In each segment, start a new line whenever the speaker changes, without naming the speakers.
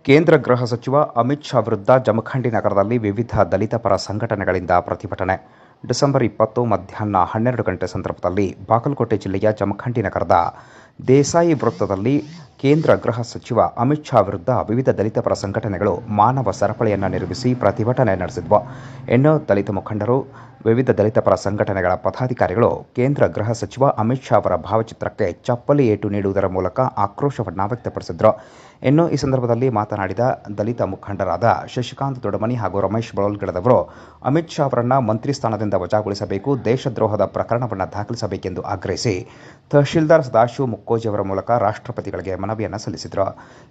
ಕೇಂದ್ರ ಗೃಹ ಸಚಿವ ಅಮಿತ್ ಶಾ ವಿರುದ್ಧ ಜಮಖಂಡಿ ನಗರದಲ್ಲಿ ವಿವಿಧ ದಲಿತ ಪರ ಸಂಘಟನೆಗಳಿಂದ ಪ್ರತಿಭಟನೆ. ಡಿಸೆಂಬರ್ 20 ಮಧ್ಯಾಹ್ನ 12 ಗಂಟೆ ಸಂದರ್ಭದಲ್ಲಿ ಬಾಗಲಕೋಟೆ ಜಿಲ್ಲೆಯ ಜಮಖಂಡಿ ನಗರದ ದೇಸಾಯಿ ವೃತ್ತದಲ್ಲಿ ಕೇಂದ್ರ ಗೃಹ ಸಚಿವ ಅಮಿತ್ ಶಾ ವಿರುದ್ಧ ವಿವಿಧ ದಲಿತ ಪರ ಸಂಘಟನೆಗಳು ಮಾನವ ಸರಪಳಿಯನ್ನು ನಿರ್ಮಿಸಿ ಪ್ರತಿಭಟನೆ ನಡೆಸಿದವು. ಇನ್ನು ದಲಿತ ಮುಖಂಡರು, ವಿವಿಧ ದಲಿತ ಪರ ಸಂಘಟನೆಗಳ ಪದಾಧಿಕಾರಿಗಳು ಕೇಂದ್ರ ಗೃಹ ಸಚಿವ ಅಮಿತ್ ಶಾ ಅವರ ಭಾವಚಿತ್ರಕ್ಕೆ ಚಪ್ಪಲಿ ಏಟು ನೀಡುವುದರ ಮೂಲಕ ಆಕ್ರೋಶವನ್ನು ವ್ಯಕ್ತಪಡಿಸಿದರು. ಇನ್ನು ಈ ಸಂದರ್ಭದಲ್ಲಿ ಮಾತನಾಡಿದ ದಲಿತ ಮುಖಂಡರಾದ ಶಶಿಕಾಂತ್ ದೊಡ್ಡಮನಿ ಹಾಗೂ ರಮೇಶ್ ಬಳೋಲ್ಗಡದವರು ಅಮಿತ್ ಶಾ ಅವರನ್ನು ಮಂತ್ರಿ ಸ್ಥಾನದಿಂದ ವಜಾಗೊಳಿಸಬೇಕು, ದೇಶದ್ರೋಹದ ಪ್ರಕರಣವನ್ನು ದಾಖಲಿಸಬೇಕೆಂದು ಆಗ್ರಹಿಸಿ ತಹಶೀಲ್ದಾರ್ ಸದಾಶಿವ ಮುಕ್ಕೋಜಿ ಅವರ ಮೂಲಕ ರಾಷ್ಟ್ರಪತಿಗಳಿಗೆ ಮನವಿಯನ್ನು ಸಲ್ಲಿಸಿದರು.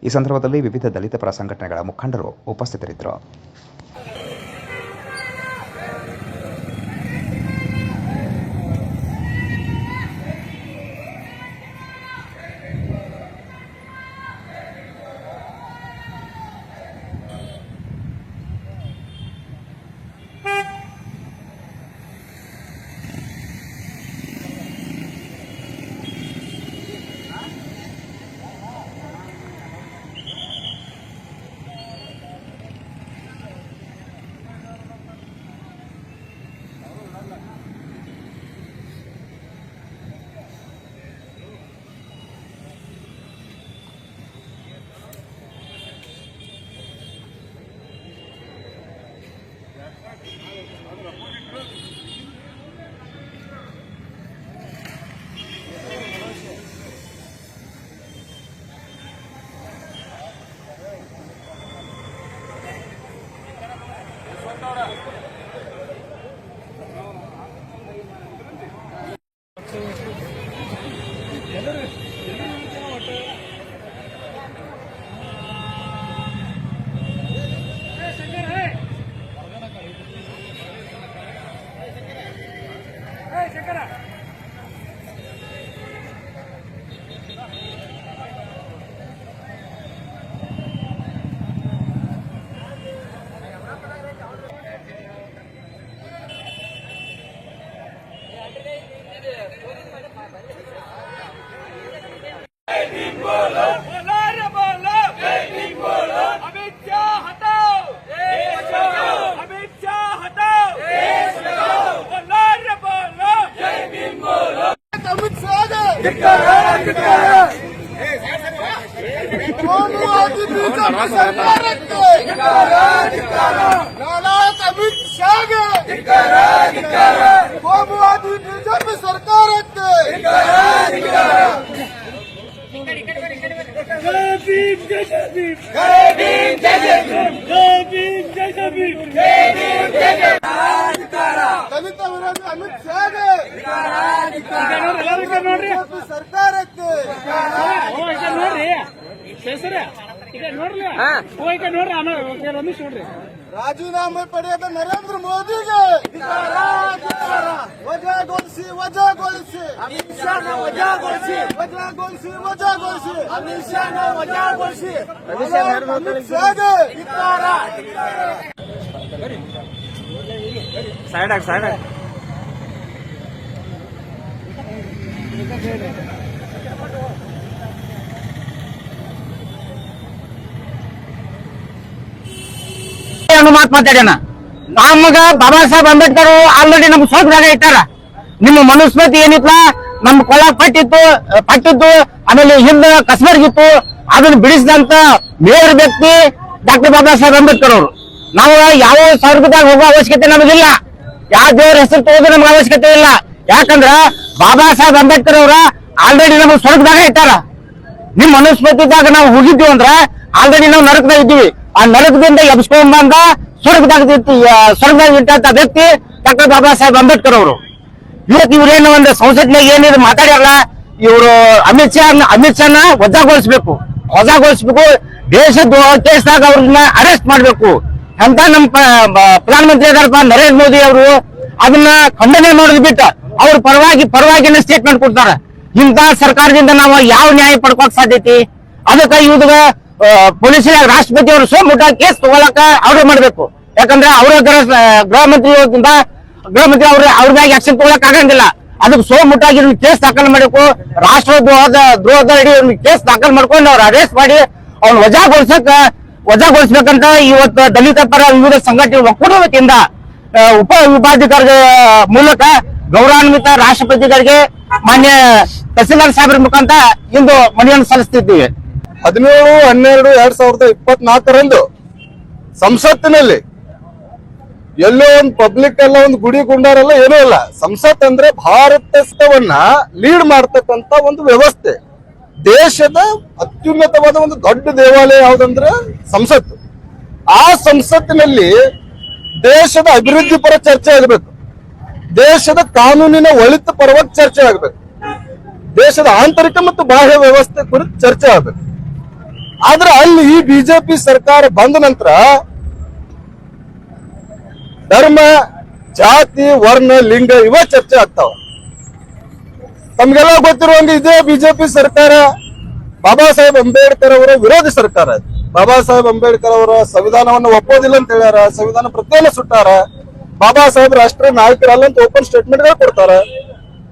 ಈ ಸಂದರ್ಭದಲ್ಲಿ ವಿವಿಧ ದಲಿತ ಪರ ಸಂಘಟನೆಗಳ ಮುಖಂಡರು ಉಪಸ್ಥಿತರಿದ್ದರು.
ದಲಿತ ವಿರೋಧಿ ಅಮಿತ್ ಶಾಗೆ ಸರ್ಕಾರಕ್ಕೆ ರಾಜೀನಾಮೆ ಪಡೆಯದ ನರೇಂದ್ರ ಮೋದಿಗೆ ವಜಾಗೊಳಿಸಿ ವಜಾಗೊಳಿಸಿ ಅಮಿತ್ ಶಾನ ವಜಾಗೊಳಿಸಿ ವಜಾಗೊಳಿಸಿ ವಜಾಗೊಳಿಸಿ ಅಮಿತ್ ಶಾನ ವಜಾಗೊಳಿಸಿ ಅಮಿತ್ ಶಾಗೆ
ಸೈಡ್ ಆಗಿ ಸೈಡ್ ಆಗಿ ಮಾತು ಮಾತಾಡ್ಯಾನ. ನಮಗ ಬಾಬಾ ಸಾಹೇಬ್ ಅಂಬೇಡ್ಕರ್ ಆಲ್ರೆಡಿ ನಮ್ ಸ್ವರ್ಗದಾಗ ಇಟ್ಟಾರ. ನಿಮ್ಮ ಮನುಸ್ಮೃತಿ ಏನಿತ್ಲ ನಮ್ ಕೊಳ್ಳಾಗ ಪಟ್ಟಿತ್ತು ಆಮೇಲೆ ಹಿಂದ ಕಸಬರ್ಗಿತ್ತು, ಅದನ್ನ ಬಿಡಿಸಿದಂತ ಮೇಯರ್ ವ್ಯಕ್ತಿ ಡಾಕ್ಟರ್ ಬಾಬಾ ಸಾಹೇಬ್ ಅಂಬೇಡ್ಕರ್ ಅವರು. ನಾವು ಯಾವ ಸ್ವರ್ಗದಾಗ ಹೋಗೋ ಅವಶ್ಯಕತೆ ನಮಗಿಲ್ಲ, ಯಾವ ದೇವರ ಹೆಸರು ತಗೋದು ನಮ್ಗೆ ಅವಶ್ಯಕತೆ ಇಲ್ಲ. ಯಾಕಂದ್ರ ಬಾಬಾ ಸಾಹೇಬ್ ಅಂಬೇಡ್ಕರ್ ಅವರ ಆಲ್ರೆಡಿ ನಮ್ಗೆ ಸ್ವರ್ಗದಾಗ ಇಟ್ಟಾರ. ನಿಮ್ ಮನುಸ್ಮೃತಿದಾಗ ನಾವು ಹೋಗಿದ್ವಿ ಅಂದ್ರ ಆಲ್ರೆಡಿ ನಾವು ನರಕದಾಗ ಇದ್ದೀವಿ. ಆ ನರಕದಿಂದ ಎಬ್ಸ್ಕೊಂಡ್ ಬಂದ ಸ್ವರ್ಗದಾಗ ಇಟ್ಟಂತ ವ್ಯಕ್ತಿ ಡಾಕ್ಟರ್ ಬಾಬಾ ಸಾಹೇಬ್ ಅಂಬೇಡ್ಕರ್ ಅವರು. ಇವತ್ತು ಇವ್ರೇನು ಒಂದು ಸಂಸತ್ನಾಗ ಏನಿದೆ ಮಾತಾಡ್ಯಾರಲ್ಲ, ಇವರು ಅಮಿತ್ ಶಾನ ವಜಾಗೊಳಿಸ್ಬೇಕು, ದೇಶದ ಕೇಸ್ದಾಗ ಅವ್ರನ್ನ ಅರೆಸ್ಟ್ ಮಾಡ್ಬೇಕು ಅಂತ ನಮ್ಮ ಪ್ರಧಾನಮಂತ್ರಿ ಅದಾರಪ್ಪ ನರೇಂದ್ರ ಮೋದಿ ಅವರು ಅದನ್ನ ಖಂಡನೆ ಮಾಡೋದು ಬಿಟ್ಟು ಅವ್ರ ಪರವಾಗಿನ ಸ್ಟೇಟ್ಮೆಂಟ್ ಕೊಡ್ತಾರ. ಇಂತ ಸರ್ಕಾರದಿಂದ ನಾವು ಯಾವ ನ್ಯಾಯ ಪಡ್ಕೋಕ್ ಸಾಧ್ಯತೆ? ಅದಕ್ಕೆ ಇವ್ಗ ಪೊಲೀಸ್ ರಾಷ್ಟ್ರಪತಿ ಅವರು ಸೋಮುಟ ಕೇಸ್ ತಗೊಳಕ ಆರ್ಡರ್ ಮಾಡ್ಬೇಕು. ಯಾಕಂದ್ರೆ ಅವರ ಗೃಹ ಮಂತ್ರಿ ಅವ್ರ ಮ್ಯಾಗ ಆಕ್ಷನ್ ತಗೊಳಕ್ ಆಗಂಗಿಲ್ಲ. ಅದಕ್ಕೆ ಸೋಮುಟ್ಟಾಗಿ ಕೇಸ್ ದಾಖಲು ಮಾಡಬೇಕು. ರಾಷ್ಟ್ರದ್ರೋಹದ ಅಡಿ ಕೇಸ್ ದಾಖಲು ಮಾಡ್ಕೊಂಡು ಅವ್ರು ಅರೆಸ್ಟ್ ಮಾಡಿ ಅವ್ನ ವಜಾಗೊಳಿಸಕ್ ವಜಾಗೊಳಿಸಬೇಕಂತ ಇವತ್ತು ದಲಿತ ಪರ ವಿವಿಧ ಸಂಘಟನೆ ಒಕ್ಕೂಟ ವತಿಯಿಂದ ಉಪ ವಿಭಾಗಾಧಿಕಾರಿಗಳ ಮೂಲಕ ಗೌರವಾನ್ವಿತ ರಾಷ್ಟ್ರಪತಿಗಳಿಗೆ ಮಾನ್ಯ ತಹಸೀಲ್ದಾರ್ ಸಾಹೇಬರ ಮುಖಾಂತರ ಇಂದು ಮನವಿಯನ್ನು ಸಲ್ಲಿಸುತ್ತಿದ್ದೀವಿ.
17/12/2024 ಸಂಸತ್ತಿನಲ್ಲಿ ಎಲ್ಲೋ ಒಂದು ಪಬ್ಲಿಕ್ ಎಲ್ಲ ಒಂದು ಗುಡಿ ಗುಂಡಾರೆಲ್ಲ ಏನೂ ಇಲ್ಲ. ಸಂಸತ್ ಅಂದ್ರೆ ಭಾರತವನ್ನ ಲೀಡ್ ಮಾಡ್ತಕ್ಕಂತ ಒಂದು ವ್ಯವಸ್ಥೆ. ದೇಶದ ಅತ್ಯುನ್ನತವಾದ ಒಂದು ದೊಡ್ಡ ದೇವಾಲಯ ಯಾವುದಂದ್ರೆ ಸಂಸತ್ತು. ಆ ಸಂಸತ್ತಿನಲ್ಲಿ ದೇಶದ ಅಭಿವೃದ್ಧಿ ಪರ ಚರ್ಚೆ ಆಗಬೇಕು, ದೇಶದ ಕಾನೂನಿನ ಒಳಿತು ಪರವಾಗಿ ಚರ್ಚೆ ಆಗಬೇಕು, ದೇಶದ ಆಂತರಿಕ ಮತ್ತು ಬಾಹ್ಯ ವ್ಯವಸ್ಥೆ ಕುರಿತು ಚರ್ಚೆ ಆಗಬೇಕು. ಆದ್ರೆ ಅಲ್ಲಿ ಈ ಬಿಜೆಪಿ ಸರ್ಕಾರ ಬಂದ ನಂತರ ಧರ್ಮ, ಜಾತಿ, ವರ್ಣ, ಲಿಂಗ ಇವ ಚರ್ಚೆ ಆಗ್ತಾವ. ತಮ್ಗೆಲ್ಲ ಗೊತ್ತಿರುವಂಗೆ ಇದೇ ಬಿಜೆಪಿ ಸರ್ಕಾರ ಬಾಬಾ ಸಾಹೇಬ್ ಅಂಬೇಡ್ಕರ್ ಅವರ ವಿರೋಧಿ ಸರ್ಕಾರ. ಬಾಬಾ ಸಾಹೇಬ್ ಅಂಬೇಡ್ಕರ್ ಅವರ ಸಂವಿಧಾನವನ್ನು ಒಪ್ಪೋದಿಲ್ಲ ಅಂತ ಹೇಳ್ಯಾರ, ಸಂವಿಧಾನ ಪ್ರತಿಯನ್ನ ಸುಟ್ಟಾರ, ಬಾಬಾ ಸಾಹೇಬ್ ರಾಷ್ಟ್ರೀಯ ನಾಯಕರಲ್ಲ ಅಂತ ಓಪನ್ ಸ್ಟೇಟ್ಮೆಂಟ್ ಗಳು ಕೊಡ್ತಾರ.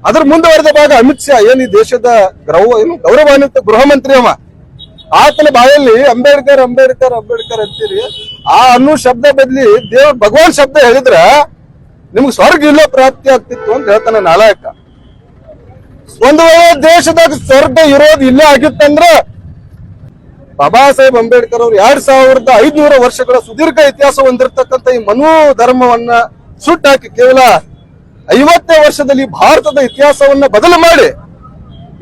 ಅದ್ರ ಮುಂದುವರೆದ ಭಾಗ ಅಮಿತ್ ಶಾ ಏನ್ ಈ ದೇಶದ ಗೌರವಾನ್ವಿತ ಗೃಹ ಮಂತ್ರಿ ಅವ, ಆತನ ಬಾಯಲ್ಲಿ ಅಂಬೇಡ್ಕರ್ ಅಂಬೇಡ್ಕರ್ ಅಂಬೇಡ್ಕರ್ ಅಂತೀರಿ. ಆ ಅನ್ನೋ ಶಬ್ದ ಬದಲಿ ದೇವ್ ಭಗವಾನ್ ಶಬ್ದ ಹೇಳಿದ್ರ ನಿಮ್ಗೆ ಸ್ವರ್ಗ ಇಲ್ಲೋ ಪ್ರಾಪ್ತಿ ಆಗ್ತಿತ್ತು ಅಂತ ಹೇಳ್ತಾನೆ ನಾಲಾಯಕ. ಒಂದು ವೇಳೆ ದೇಶದಾಗ ಸ್ವರ್ಗ ಇರೋದು ಇಲ್ಲೇ ಆಗಿತ್ತಂದ್ರ ಬಾಬಾ ಸಾಹೇಬ್ ಅಂಬೇಡ್ಕರ್ ಅವರು 2500 ವರ್ಷಗಳ ಸುದೀರ್ಘ ಇತಿಹಾಸ ಹೊಂದಿರತಕ್ಕಂತ ಈ ಮನು ಧರ್ಮವನ್ನ ಸುಟ್ಟಾಕಿ ಕೇವಲ 50 ವರ್ಷದಲ್ಲಿ ಭಾರತದ ಇತಿಹಾಸವನ್ನ ಬದಲು ಮಾಡಿ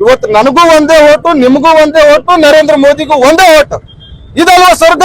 ಇವತ್ತು ನನಗೂ ಒಂದೇ ಓಟು, ನಿಮಗೂ ಒಂದೇ ಓಟು, ನರೇಂದ್ರ ಮೋದಿಗೂ ಒಂದೇ ಓಟು, ಇದಲ್ವಾ ಸ್ವರ್ಗ?